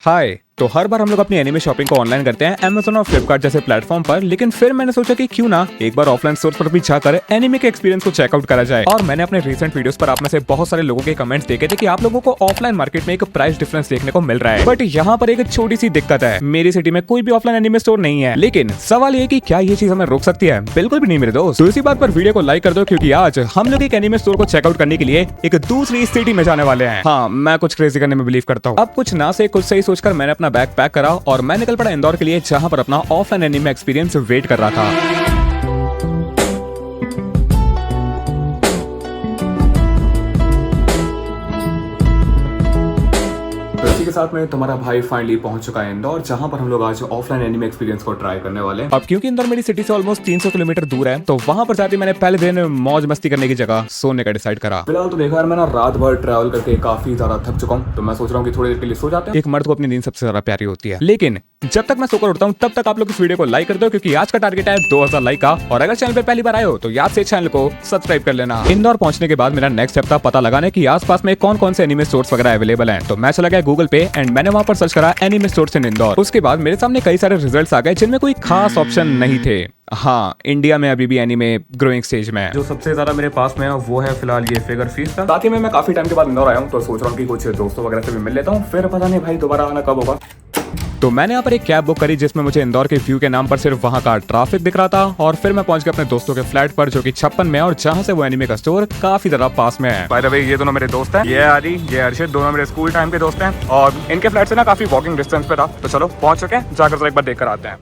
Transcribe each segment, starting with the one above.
हाय। तो हर बार हम लोग अपनी एनिमे शॉपिंग को ऑनलाइन करते हैं Amazon और फ्लिपकार्ट जैसे प्लेटफॉर्म पर, लेकिन फिर मैंने सोचा कि क्यों ना एक बार ऑफलाइन स्टोर पर भी जाकर एनिमे के एक्सपीरियंस को चेकआउट करा जाए। और मैंने अपने रीसेंट वीडियोस पर आप में से बहुत सारे लोगों के कमेंट्स देखे थे कि आप लोगों को ऑफलाइन मार्केट में एक प्राइस डिफरेंस देखने को मिल रहा है, बट यहाँ पर एक छोटी सी दिक्कत है। मेरी सिटी में कोई भी ऑफलाइन एनिमे स्टोर नहीं है, लेकिन सवाल ये कि क्या ये चीज हमें रोक सकती है? बिल्कुल भी नहीं मेरे दोस्त। तो इसी बात पर वीडियो को लाइक कर दो, क्योंकि आज हम लोग एक एनिमे स्टोर को चेकआउट करने के लिए एक दूसरी सिटी में जाने वाले हैं। हाँ, मैं कुछ क्रेजी करने में बिलीव करता हूँ। अब कुछ ना से कुछ सही सोचकर मैंने अपना बैग पैक करा और मैं निकल पड़ा इंदौर के लिए, जहां पर अपना ऑफलाइन एनिमे एक्सपीरियंस वेट कर रहा था। इसी के साथ में तुम्हारा भाई फाइनली पहुंच चुका है इंदौर, जहां पर हम लोग आज ऑफलाइन एनिमे एक्सपीरियंस को ट्राई करने वाले हैं। अब क्योंकि इंदौर मेरी सिटी से ऑलमोस्ट 300 किलोमीटर दूर है, तो वहां पर जाते मैंने पहले दिन मौज मस्ती करने की जगह सोने का डिसाइड करा। फिलहाल तो देखा यार, मैं ना रात भर ट्रैवल करके काफी ज्यादा थक चुका हूँ, तो मैं सोच रहा हूँ कि थोड़ी देर के लिए सो जाते हैं। एक मर्द को अपनी नींद सबसे ज्यादा प्यारी होती है, लेकिन जब तक मैं सोकर उठता हूँ तब तक आप लोग इस वीडियो को लाइक कर दो, क्योंकि आज का टारगेट है 2000 लाइक का। और अगर चैनल पे पहली बार आए हो तो याद से चैनल को सब्सक्राइब कर लेना। इंदौर पहुंचने के बाद मेरा नेक्स्ट स्टेप था पता लगाने की आसपास में कौन कौन से एनिमे स्टोर्स वगैरह अवेलेबल हैं। तो मैं चला गया गूगल पे एंड मैंने वहां पर सर्च करा एनिमे स्टोर्स इन इंदौर। उसके बाद मेरे सामने कई सारे रिजल्ट्स आ गए, जिनमें कोई खास ऑप्शन नहीं थे। हाँ, इंडिया में अभी भी एनिमे ग्रोइंग स्टेज में है। जो सबसे ज्यादा मेरे पास में है वो है फिलहाल ये फिगर फीस का। साथ ही में मैं काफी टाइम के बाद इंदौर आया हूँ, तो सोच रहा हूँ कि कुछ दोस्तों वगैरह से भी मिल लेता हूँ, फिर पता नहीं भाई दोबारा आना कब होगा। तो मैंने यहाँ पर एक कैब बुक करी, जिसमें मुझे इंदौर के व्यू के नाम पर सिर्फ वहाँ का ट्रैफिक दिख रहा था। और फिर मैं पहुंच गया अपने दोस्तों के फ्लैट पर, जो कि 56 में है और जहाँ से वो एनिमे का स्टोर काफी ज्यादा पास में है। बाय द वे, ये दोनों मेरे दोस्त हैं, ये आदि, ये अर्षित, दोनों मेरे स्कूल टाइम के दोस्त हैं और इनके फ्लैट से ना काफी वॉकिंग डिस्टेंस पे था। तो चलो पहुंच चुके हैं, जाकर एक बार देख कर आते हैं।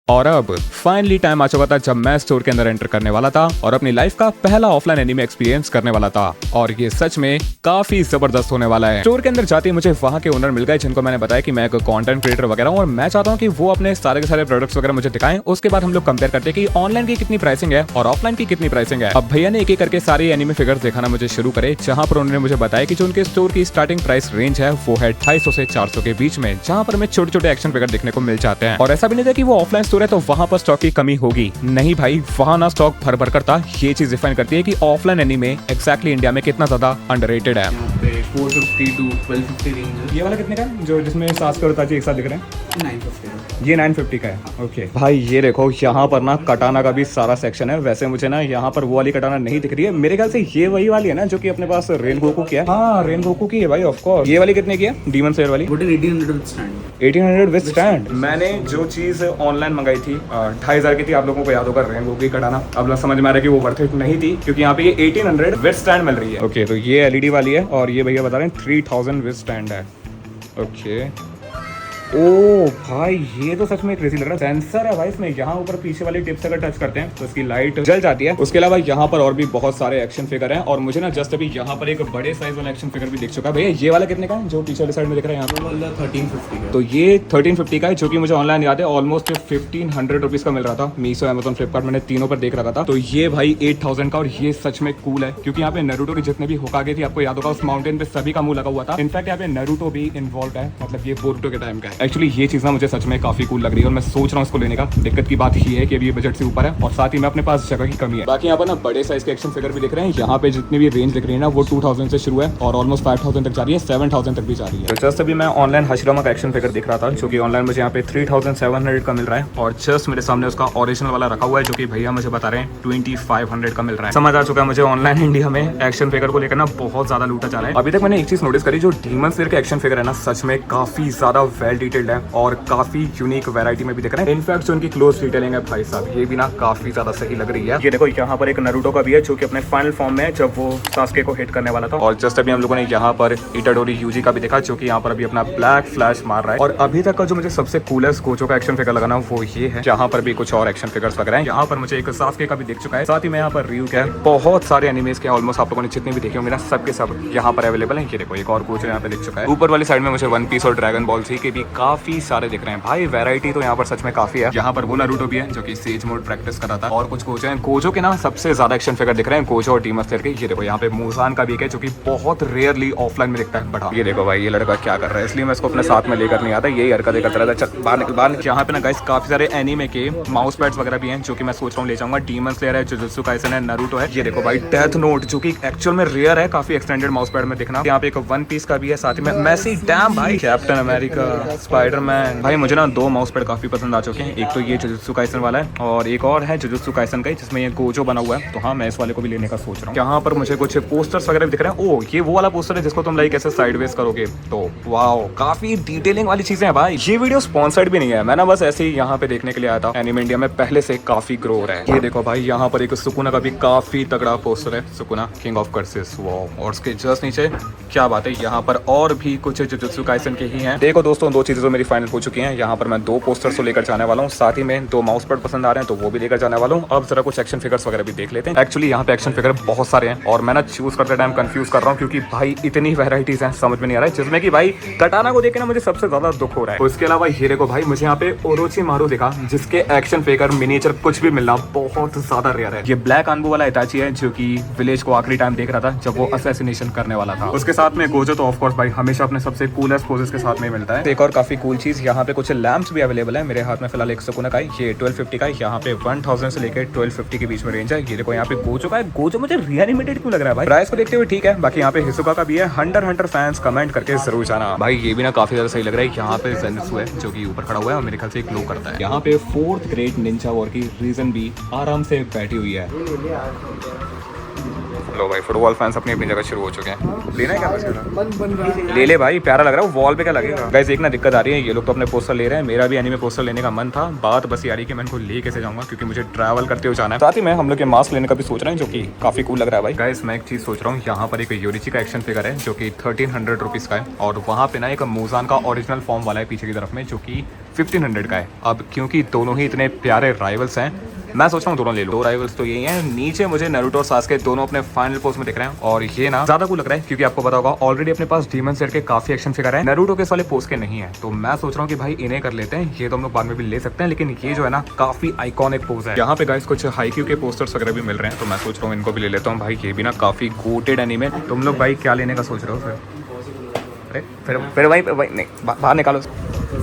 और अब फाइनली टाइम आ चुका था जब मैं स्टोर के अंदर एंटर करने वाला था और अपनी लाइफ का पहला ऑफलाइन एनिमे एक्सपीरियंस करने वाला था। और ये सच में काफी जबरदस्त होने वाला है। स्टोर के अंदर जाते ही मुझे वहाँ के ओनर मिल गए, जिनको मैंने बताया कि मैं एक कंटेंट क्रिएटर वगैरह हूँ और मैं चाहता हूँ कि वो अपने सारे के सारे प्रोडक्ट्स वगैरह मुझे दिखाएं। उसके बाद हम लोग कंपेयर करते हैं कि ऑनलाइन की कितनी प्राइसिंग है और ऑफलाइन की कितनी प्राइसिंग है। अब भैया ने एक एक करके सारे एनिमे फिगर्स दिखाना मुझे शुरू करे, जहाँ पर उन्होंने मुझे बताया कि जो उनके स्टोर की स्टार्टिंग प्राइस रेंज है वो है 250 से 400 के बीच में, जहाँ पर हमें छोटे छोटे एक्शन फिगर देखने को मिल जाते हैं। और ऐसा भी नहीं था कि वो ऑफलाइन स्टोर है तो वहाँ पर स्टॉक की कमी होगी, नहीं भाई, वहाँ ना स्टॉक भर भर करता। ये चीज डिफाइन करती है कि ऑफलाइन एनीमे एक्जैक्टली इंडिया में कितना ज्यादा अंडररेटेड है। 450 to 1250 रेंज। ये वाला कितने का है? जो जिसमें सास का उताची एक साथ दिख रहे हैं 950। ये 950 का है। ओके भाई, ये देखो यहाँ पर ना कटाना का भी सारा सेक्शन है। वैसे मुझे ना यहाँ पर वो वाली कटाना नहीं दिख रही है, मेरे ख्याल से ये वही वाली है ना जो कि अपने पास रेन गोकू की है। हाँ, रेन गोकू की है भाई, ऑफ कोर्स। ये वाली कितने की है? डीमन स्लेयर वाली 1800 विद स्टैंड। 1800 with stand. मैंने जो चीज ऑनलाइन मंगाई थी 2500 की थी, आप लोगों को याद होगा, रेन गोकू की कटाना। अब लोग समझ में आ रहा है कि वो वर्थ इट नहीं थी, क्योंकि यहाँ पे ये 1800 विद स्टैंड मिल रही है। ओके, तो ये एलईडी वाली है और ये भैया बता रहे हैं 3000 विद स्टैंड है। ओके, ओ भाई, ये तो सच में क्रेजी लग रहा है। सेंसर है भाई इसमें, यहाँ ऊपर पीछे वाली टिप से अगर टच करते हैं तो इसकी लाइट जल जाती है। उसके अलावा यहाँ पर और भी बहुत सारे एक्शन फिगर हैं और मुझे ना जस्ट अभी यहाँ पर एक बड़े साइज वाला एक्शन फिगर भी दिख चुका है। भैया ये वाला कितने का है जो पीछे वाली साइड में दिख रहा है? यहाँ वाला 1350 का। तो ये 1350 का है, जो कि मुझे ऑनलाइन याद है ऑलमोस्ट 1500 रुपीज का मिल रहा था। मीशो, अमेजॉन, फ्लिपकार्ट, मैंने तीनों पर देख रखा था। तो ये भाई 8000 का, और ये सच में कूल है, क्योंकि यहाँ पे नारुतो के जितने भी होकागे थी, आपको याद होगा, उस माउंटेन पे सभी का मुंह लगा हुआ था। इनफैक्ट यहाँ पे नारुतो भी इन्वॉल्व है, मतलब ये बोरुतो के टाइम का है। एक्चुअली ये चीज ना मुझे सच में काफी कूल लग रही है और मैं सोच रहा हूँ इसको लेने का। दिक्कत की बात ये है कि अभी ये बजट से ऊपर है और साथ ही में अपने पास जगह की कमी है। बाकी यहाँ पर ना बड़े साइज के एक्शन फिगर भी दिख रहे हैं। यहाँ पे जितनी भी रेंज दिख रही है ना वो 2000 से शुरू है और ऑलमोस्ट 5000 तक जा रही है, 7000 तक भी जा रही है। तो जस्ट अभी मैं ऑनलाइन हशिरामा का एक्शन फिगर दिख रहा था, जो कि ऑनलाइन मुझे यहाँ पे 3700 का मिल रहा है और जस्ट मेरे सामने उसका ओरिजिनल वाला रखा हुआ है, जो कि भैया मुझे बता रहे हैं 2500 का मिल रहा है। समझ आ चुका है मुझे ऑनलाइन इंडिया में एक्शन फिगर को लेकर ना बहुत ज्यादा लूटा जा रहा है। अभी तक मैंने एक चीज नोटिस करी, जो डीमन स्लेयर के एक्शन फिगर है ना सच में काफी ज्यादा वेल डिटेल्ड है और काफी यूनिक वैरायटी में भी दिख रहे हैं। इनफैक्ट जो उनकी क्लोज डिटेलिंग है भाई साहब, ये भी ना काफी ज्यादा सही लग रही है। ये देखो, यहाँ पर एक नारुतो का भी है जो कि अपने फाइनल फॉर्म में है, जब वो सास्के को हिट करने वाला था। और जस्ट अभी हम लोगों ने यहाँ पर इटाडोरी यूजी का भी देखा, जो कि यहाँ पर अभी अपना ब्लैक फ्लैश मार रहा है। और अभी तक का जो मुझे सबसे कूलेस्ट गोचो का एक्शन फिगर लगाना वो ये है। यहाँ पर भी कुछ और एक्शन फिगर्स वगैरह हैं। यहाँ पर मुझे एक सास्के का भी दिख चुका है, साथ ही में यहाँ पर रियू का है। बहुत सारे एनिमेस के ऑलमोस्ट आप लोगों ने जितने भी देखे होंगे ना, सब के सब यहाँ पर अवेलेबल है। ये देखो, एक और गोचो यहाँ पे दिख चुका है। ऊपर वाली साइड में मुझे वन पीस और ड्रैगन बॉल जी के भी काफी सारे दिख रहे हैं भाई। वैरायटी तो यहाँ पर सच में काफी है। यहाँ पर वो नारुतो भी है जो कि सेज मोड प्रैक्टिस कर रहा था, और कुछ गोजो हैं। गोजो के ना सबसे ज्यादा एक्शन फिगर दिख रहे हैं, गोजो और डीमन स्लेयर के। ये देखो यहाँ पे मुजान का भी है जो कि बहुत रेयरली ऑफलाइन में दिखता है। बड़ा ये देखो भाई, ये लड़का क्या कर रहा है, इसलिए मैं इसको अपने साथ में लेकर नहीं आता, यही हरकत करता रहता है। चल बाहर निकल, बाहर। यहाँ पे ना गाइस काफी सारे एनीमे के माउस पैड्स वगैरह भी हैं जो कि मैं सोच रहा हूँ ले जाऊंगा। डीमन स्लेयर है, जुजुत्सु काइसन है, नारुतो है। ये देखो भाई डेथ नोट जो कि एक्चुअल में रेयर है, काफी एक्सटेंडेड माउस पैड में दिखना। यहाँ पे एक वन पीस का भी है, साथ में मैसी डैम भाई, कैप्टन अमेरिका, स्पाइडरमैन। भाई मुझे ना दो माउस पैड काफी पसंद आ चुके हैं। एक तो ये जुजुत्सु काइसन वाला है और एक और है जुजुत्सु काइसन का ही, जिसमें ये गोजो बना हुआ है। तो हाँ, मैं इस वाले को भी लेने का सोच रहा हूँ। यहाँ पर मुझे कुछ पोस्टर्स वगैरह भी दिख रहे हैं। ओ, ये वो वाला पोस्टर है जिसको तुम लाइक ऐसे साइडवेज करोगे तो वाओ, काफी डिटेलिंग वाली चीजें हैं भाई। ये वीडियो स्पॉन्सर्ड भी नहीं है, मैं ना बस ऐसे ही यहाँ पे देखने के लिए आया था। एनीमे इंडिया में पहले से काफी ग्रो हो रहा है। ये देखो भाई, यहाँ पर एक सुकुना का भी काफी तगड़ा पोस्टर है, Sukuna king of curses. Wow, और उसके जस्ट नीचे क्या बात है, यहाँ पर और भी कुछ जुजुत्सु काइसन के ही हैं। देखो दोस्तों, दो चीजें तो मेरी फाइनल हो चुकी हैं। यहाँ पर मैं दो पोस्टर्स तो लेकर जाने वाला हूँ, साथ ही में दो माउस पैड पसंद आ रहे हैं तो वो भी लेकर जाने वाला हूँ। अब जरा कुछ एक्शन फिगर्स वगैरह भी देख लेते हैं। एक्चुअली यहाँ पे एक्शन फिगर बहुत सारे हैं और मैं ना चूज करते टाइम कंफ्यूज कर रहा हूँ, क्योंकि भाई इतनी वैरायटीज हैं, समझ में नहीं आ रहा है। जिसमें कि भाई कटाना को देख के ना मुझे सबसे ज्यादा दुख हो रहा है। उसके अलावा हीरे को भाई, मुझे यहाँ पे ओरोचिमारू दिखा जिसके एक्शन फिगर मिनिएचर कुछ भी मिलना बहुत ज्यादा रेयर है। ये ब्लैक अनबू वाला इताची है जो कि विलेज को आखिरी टाइम देख रहा था जब वो असैसिनेशन करने वाला था। उसके साथ में गोजो तो ऑफ कोर्स भाई हमेशा अपने सबसे कूलेस्ट पोजेस के साथ में मिलता है। एक और काफी कूल चीज, यहाँ पे कुछ लैंप्स भी अवेलेबल है। मेरे हाथ में फिलहाल एक सुकुना का है, ये 1250 का है। यहाँ पे 1000 से लेकर 1250 के बीच में रेंज है। ये देखो यहाँ पे गोजो का है। गोजो मुझे रिएनिमेटेड क्यों लग रहा है भाई, प्राइस को देखते हुए ठीक है। बाकी यहाँ पे हिसुका का भी है। हंटर फैंस कमेंट करके जरूर जाना भाई, ये भी ना काफी ज्यादा सही लग रहा है। यहाँ पे ज़ेनित्सु है जो कि ऊपर खड़ा हुआ है और मेरे ख्याल से एक ग्लो करता है। यहाँ पे 4th ग्रेट निंजा वॉर की रीजन भी आराम से बैठी हुई है। लो भाई, फुटबॉल फैंस अपनी अपनी जगह शुरू हो चुके हैं। लेना है क्या बस? ले ले भाई, प्यारा लग रहा है। वो वॉल पे क्या लगेगा? गाइस एक ना दिक्कत आ रही है, ये लोग तो अपने पोस्टर ले रहे हैं, मेरा भी एनीमे पोस्टर लेने का मन था। बात बस यारी कि मैं इनको ले कैसे जाऊंगा, क्योंकि मुझे ट्रैवल करते हुए जाना है। साथ ही में हम लोग के मास्क लेने का भी सोच रहे हैं जो कि काफी कूल लग रहा है भाई। गाइस मैं एक चीज सोच रहा हूँ, यहाँ पर एक योरिची का एक्शन फिगर है जो कि 1300 रुपीज का है, और वहाँ पे ना एक मुजान का ओरिजिनल फॉर्म वाला है पीछे की तरफ में जो कि 1500 का है। अब क्योंकि दोनों ही इतने प्यारे राइवल्स हैं, मैं सोच रहा हूँ दोनों ले लो। दो राइवल्स तो यही हैं। नीचे मुझे नारुतो और सास्के दोनों अपने फाइनल पोज में दिख रहे हैं, और ये ना ज्यादा कूल लग रहा है क्योंकि आपको पता होगा ऑलरेडी अपने पास डीमन स्लेयर के काफी एक्शन फिगर है, नारुतो के इस वाले पोज के नहीं है। तो मैं सोच रहा हूँ कि भाई इन्हें कर लेते हैं। ये तो हम लोग बाद में भी ले सकते हैं, लेकिन ये जो है ना काफी आइकॉनिक पोज है। यहाँ पे गाइस कुछ हाईक्यू के पोस्टर्स वगैरह भी मिल रहे हैं, तो मैं सोच रहा हूँ इनको भी ले लेता हूँ भाई। ये भी ना काफी गोटेड एनीमे। तुम लोग भाई क्या लेने का सोच रहे हो फिर? अरे फिर भाई नहीं, बाहर निकालो।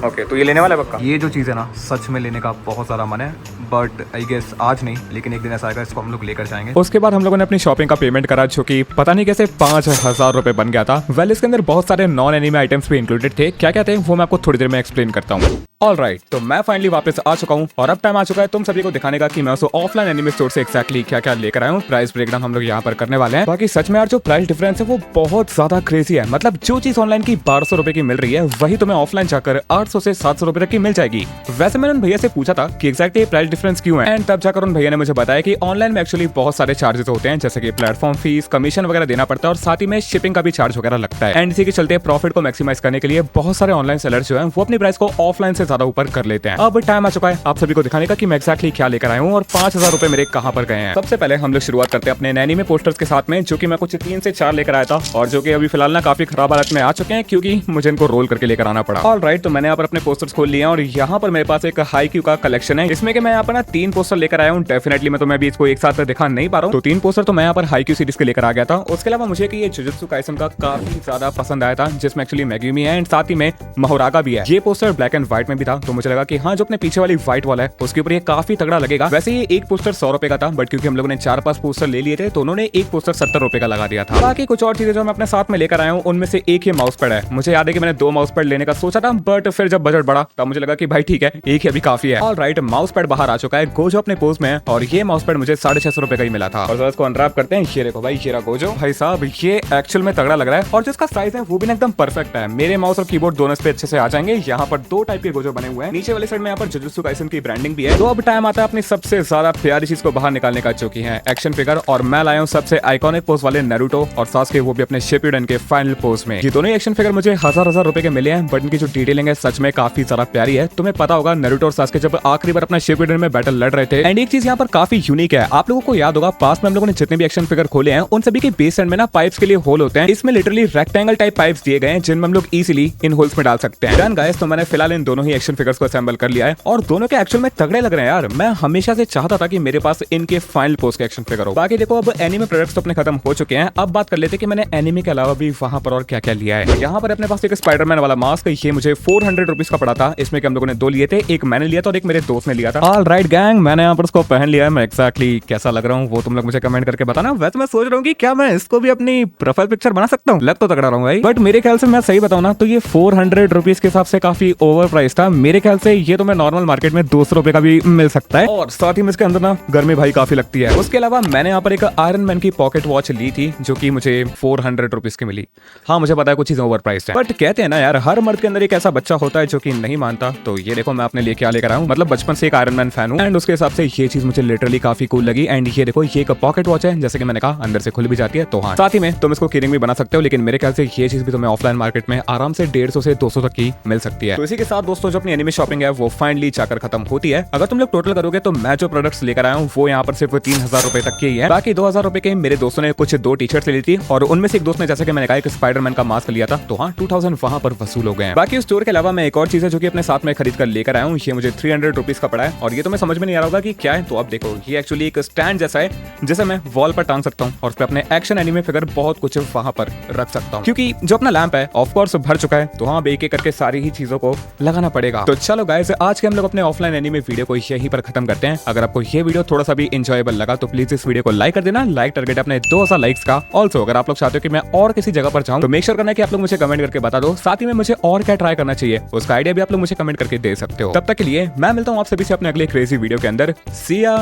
ओके, तो ये लेने वाला है पक्का। ये जो चीज़ है ना सच में लेने का बहुत ज़्यादा मन है, बट आई गेस आज नहीं, लेकिन एक दिन ऐसा आएगा इसको हम लोग लेकर जाएंगे। उसके बाद हम लोगों ने अपनी शॉपिंग का पेमेंट करा जो कि पता नहीं कैसे 5000 रुपए बन गया था। वेल इसके अंदर बहुत सारे नॉन एनीमे आइटम्स भी इंक्लूडेड थे। क्या क्या थे वो मैं आपको थोड़ी देर में एक्सप्लेन करता हूँ। ऑलराइट, तो मैं फाइनली वापस आ चुका हूँ और अब टाइम आ चुका है तुम सभी को दिखाने का कि मैं उस ऑफलाइन एनीमे स्टोर से एक्जैक्टली क्या क्या लेकर आया हूँ। प्राइस ब्रेकडाउन हम लोग यहाँ पर करने वाले हैं। बाकी सच में यार जो प्राइस डिफरेंस है वो बहुत ज्यादा क्रेजी है। मतलब जो चीज ऑनलाइन की 1200 रुपए की मिल रही है वही तुम्हें ऑफलाइन जाकर 800 से 700 रुपए तक की मिल जाएगी। वैसे मैंने उन भैया से पूछा था कि एक्जैक्टली प्राइस डिफरेंस क्यों है, एंड तब जाकर उन भैया ने मुझे बताया कि ऑनलाइन में एक्चुअली बहुत सारे चार्जेस होते हैं, जैसे कि प्लेटफॉर्म फीस, कमीशन वगैरह देना पड़ता है, और साथ ही में शिपिंग का भी चार्ज वगैरह लगता है। एंड इसी के चलते प्रॉफिट को मैक्सिमाइज करने के लिए बहुत सारे ऑनलाइन सेलर्स जो है वो अपनी प्राइस को ऑफलाइन से ज्यादा ऊपर कर लेते हैं। अब टाइम आ चुका है आप सभी को दिखाने का कि मैं एक्जैक्टली क्या लेकर आया हूँ और 5000 रुपए मेरे कहाँ पर गए हैं। सबसे पहले हम लोग शुरुआत करते हैं अपने एनीमे पोस्टर्स के साथ में, जो कि मैं कुछ 3 से 4 लेकर आया था और जो कि अभी फिलहाल ना काफी खराब हालत में आ चुके हैं क्योंकि मुझे इनको रोल करके लेकर आना पड़ा। ऑलराइट, तो मैंने यहाँ पर अपने पोस्टर्स खोल लिए और यहाँ पर मेरे पास एक हाईक्यू का कलेक्शन है, इसमें कि मैं यहाँ पर ना 3 पोस्टर लेकर आया हूँ। डेफिनेटली मैं तुम्हें भी इसको एक साथ दिखा नहीं पा रहा हूँ, तो 3 पोस्टर तो मैं यहाँ पर हाईक्यू सीरीज के लेकर आ गया था। उसके अलावा मुझे ये जुजुत्सु काइसन का काफी ज्यादा पसंद आया था, जिसमें एक्चुअली मेगुमी है एंड साथ ही में मोरागा भी है। ये पोस्टर ब्लैक एंड व्हाइट में भी था, तो मुझे लगा कि हाँ जो अपने पीछे वाली व्हाइट वाला है उसके ऊपर ये काफी तगड़ा लगेगा। वैसे ये एक पोस्टर 100 रुपए का था, बट क्योंकि हम लोगों ने 4-5 पोस्टर ले लिए थे तो उन्होंने एक पोस्टर 70 रुपए का लगा दिया था। बाकी कुछ और चीजें जो मैं अपने साथ में लेकर आया हूँ उनमें से एक ही माउस पैड है। मुझे याद है कि मैंने 2 माउस पैड लेने का सोचा था, बट फिर जब बजट बढ़ा तब मुझे लगा कि भाई ठीक है एक ही अभी काफी है। ऑलराइट, माउस पैड बाहर आ चुका है, गोजो अपने पोज में है और ये माउस पैड मुझे 650 रुपए का ही मिला था। और इसको अनरैप करते हैं। ये देखो भाई, ये रहा गोजो। भाई साहब ये एक्चुअल में तगड़ा लग रहा है और जिसका साइज है वो भी एकदम परफेक्ट है। मेरे माउस और कीबोर्ड दोनों पे अच्छे से आ जाएंगे। यहाँ पर 2 टाइप के गोजो जो बने हुए हैं। नीचे वाले साइड में यहाँ पर जुजुत्सु काइसन की ब्रांडिंग भी है। तो अब टाइम आता है अपनी सबसे ज्यादा प्यारी चीज को बाहर निकालने का, जो की है एक्शन फिगर। और मैं लाया हूँ सबसे आइकॉनिक पोज वाले नारुतो और सासुके, वो भी अपने शिपुडेन के फाइनल पोज में। ये दोनों एक्शन फिगर मुझे हजार रुपए के मिले हैं, बट इनकी जो डिटेलिंग है सच में काफी ज्यादा प्यारी है। तुम्हें पता होगा नारुतो और सासुके जब आखिरी बार अपना शिपुडेन में बैटल लड़ रहे थे। एंड एक चीज यहाँ पर काफी यूनिक है, आप लोगों को याद होगा पास में हम लोगों ने जितने भी एक्शन फिगर खोले हैं उन सभी के बेस एंड में ना पाइप्स के लिए होल होते हैं। इसमें लिटरली रेक्टेंगल टाइप पाइप्स दिए गए हैं जिनमें हम लोग इजीली इन होल्स में डाल सकते हैं। डन गाइस, तो मैंने फिलहाल इन दोनों ही एक्शन फिगर्स को असेंबल कर लिया है और दोनों के एक्चुअल में तगड़े लग रहे हैं यार। मैं हमेशा से चाहता था कि मेरे पास इनके फाइनल पोज के एक्शन फिगर हो। बाकी देखो अब एनिमे प्रोडक्ट्स तो अपने खत्म हो चुके हैं। अब बात कर लेते हैं कि मैंने एनिमे के अलावा भी वहां पर और क्या क्या लिया है। यहाँ पर अपने पास एक स्पाइडरमैन वाला मास्क, ये मुझे 400 रुपीज का पड़ा था। इसमें हम लोगों ने 2 लिए थे, एक मैंने लिया था और एक मेरे दोस्त ने लिया था। ऑल राइट गैंग, मैंने यहाँ पर उसको पहन लिया है। मैं एक्जैक्टली कैसा लग रहा हूँ वो तुम लोग मुझे कमेंट करके बताना। वैसे मैं सोच रहा हूँ कि क्या मैं इसको भी अपनी प्रोफाइल पिक्चर बना सकता हूँ। लग तो तगड़ा रहा हूँ भाई, बट मेरे ख्याल से मैं सही बताऊँ ना तो ये 400 रुपीज के हिसाब से काफी ओवर प्राइस था। मेरे ख्याल से ये तो मैं नॉर्मल मार्केट में 200 रुपए का भी मिल सकता है। और साथ ही में इसके अंदर ना गर्मी भाई काफी लगती है। उसके अलावा मैंने यहाँ पर एक आयरन मैन की पॉकेट वॉच ली थी जो कि मुझे 400 रुपीज की मिली। हाँ मुझे पता है कुछ चीजें ओवर प्राइस है, बट कहते हैं ना यार हर मर्द के अंदर एक ऐसा बच्चा होता है जो कि नहीं मानता। तो ये देखो मैं अपने लिए क्या लेकर आया हूँ, मतलब बचपन से एक आयरन मैन फैन हूँ एंड उसके हिसाब से ये चीज मुझे लिटरली काफी कूल लगी। एंड ये देखो ये एक पॉकेट वॉच है, जैसे कि मैंने कहा अंदर से खुल भी जाती है। तो हाँ साथ ही में तुम इसको कीरिंग भी बना सकते हो, लेकिन मेरे ख्याल से ये चीज भी तुम्हें ऑफलाइन मार्केट में आराम से 150 से 200 तक की मिल सकती है। तो इसी के साथ दोस्तों जो अपनी एनिमे शॉपिंग है वो फाइनली जाकर खत्म होती है। अगर तुम लोग टोटल करोगे तो मैं जो प्रोडक्ट्स लेकर आया हूँ वो यहाँ पर सिर्फ 3000 रुपए तक की है। बाकी 2000 रुपए के मेरे दोस्तों ने कुछ 2 टी-शर्ट्स ली थी और उनमें से एक दोस्त ने जैसे कि मैंने कहा एक स्पाइडरमैन का मास्क लिया था। तो हाँ 2000 वहां पर वसूल हो गए हैं। बाकी उस स्टोर के अलावा मैं एक और चीज है जो कि अपने साथ में खरीद कर लेकर आया हूँ। ये मुझे 300 रुपीज का पड़ा है और ये तो मैं समझ में नहीं आ रहा होगा कि क्या है। तो अब देखो ये एक्चुअली एक स्टैंड जैसा है जिसे मैं वॉल पर टांग सकता हूँ और उसपे अपने एक्शन एनिमे फिगर बहुत कुछ वहां पर रख सकता हूँ, क्योंकि जो अपना लैंप है ऑफ कोर्स भर चुका है। तो हाँ एक एक करके सारी ही चीजों को लगाना पड़ेगा। तो चलो गाइस आज के हम लोग अपने ऑफलाइन एनिमे वीडियो को यहीं पर खत्म करते हैं। अगर आपको ये वीडियो थोड़ा सा भी इंजॉयबल लगा तो प्लीज इस वीडियो को लाइक कर देना। लाइक टारगेट अपने 2000 लाइक्स का। ऑल्सो अगर आप लोग चाहते हो कि मैं और किसी जगह पर जाऊं तो मेक श्योर करना कि आप लोग मुझे कमेंट करके बता दो। साथ ही में मुझे और क्या ट्राई करना चाहिए उसका आइडिया भी आप लोग मुझे कमेंट करके दे सकते हो। तब तक के लिए मैं मिलता हूं आप सभी से अपने अगले क्रेजी वीडियो के अंदर। सी या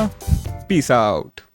पीस आउट।